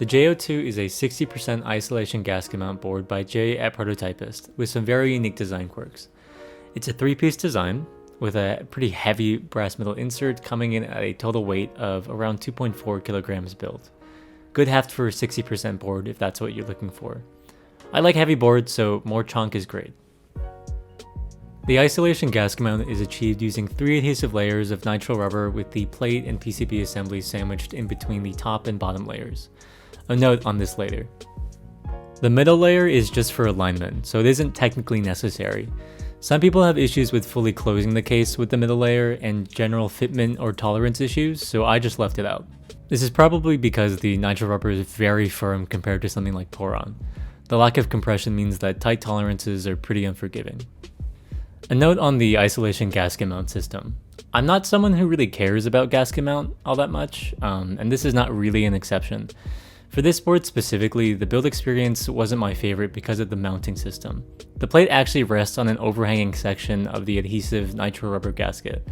The J-02 is a 60% isolation gasket mount board by J at Prototypist with some very unique design quirks. It's a 3-piece design with a pretty heavy brass metal insert coming in at a total weight of around 2.4 kilograms built. Good heft for a 60% board if that's what you're looking for. I like heavy boards, so more chonk is great. The isolation gasket mount is achieved using 3 adhesive layers of nitrile rubber with the plate and PCB assemblies sandwiched in between the top and bottom layers. A note on this later. The middle layer is just for alignment, so it isn't technically necessary. Some people have issues with fully closing the case with the middle layer and general fitment or tolerance issues, so I just left it out. This is probably because the nitrile rubber is very firm compared to something like Poron. The lack of compression means that tight tolerances are pretty unforgiving. A note on the isolation gasket mount system. I'm not someone who really cares about gasket mount all that much, and this is not really an exception. For this board specifically, the build experience wasn't my favorite because of the mounting system. The plate actually rests on an overhanging section of the adhesive nitrile rubber gasket.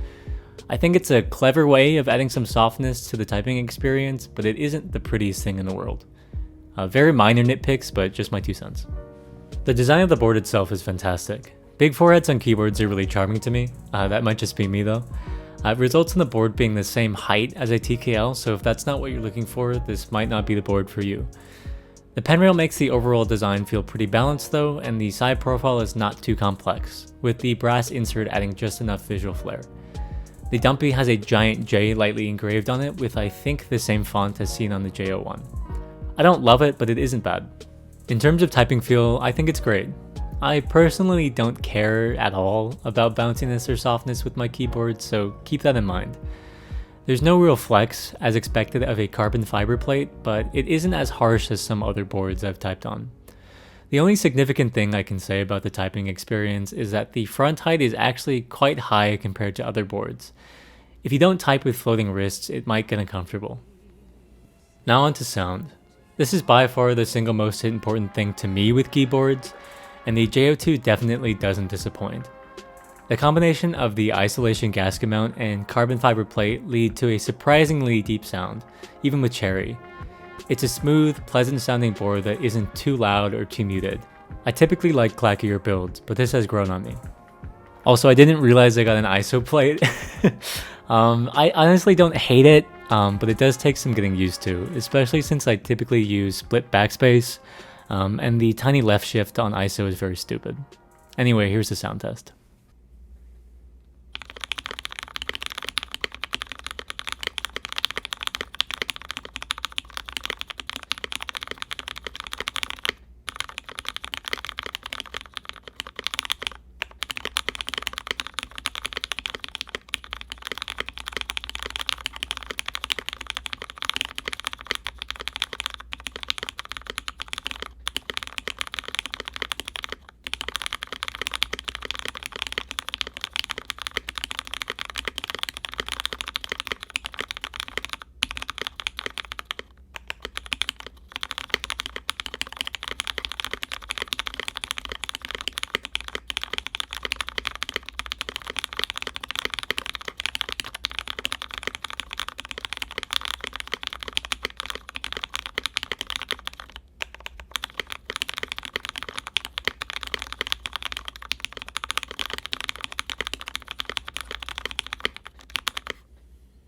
I think it's a clever way of adding some softness to the typing experience, but it isn't the prettiest thing in the world. Very minor nitpicks, but just my 2 cents. The design of the board itself is fantastic. Big foreheads on keyboards are really charming to me. That might just be me though. It results in the board being the same height as a TKL, so if that's not what you're looking for, this might not be the board for you. The pen rail makes the overall design feel pretty balanced though, and the side profile is not too complex, with the brass insert adding just enough visual flair. The Dumpy has a giant J lightly engraved on it with I think the same font as seen on the J01. I don't love it, but it isn't bad. In terms of typing feel, I think it's great. I personally don't care at all about bounciness or softness with my keyboard, so keep that in mind. There's no real flex, as expected of a carbon fiber plate, but it isn't as harsh as some other boards I've typed on. The only significant thing I can say about the typing experience is that the front height is actually quite high compared to other boards. If you don't type with floating wrists, it might get uncomfortable. Now on to sound. This is by far the single most important thing to me with keyboards, and the J-02 definitely doesn't disappoint. The combination of the isolation gasket mount and carbon fiber plate lead to a surprisingly deep sound, even with Cherry. It's a smooth, pleasant sounding board that isn't too loud or too muted. I typically like clackier builds, but this has grown on me. Also, I didn't realize I got an ISO plate. I honestly don't hate it, but it does take some getting used to, especially since I typically use split backspace, and the tiny left shift on ISO is very stupid. Anyway, here's the sound test.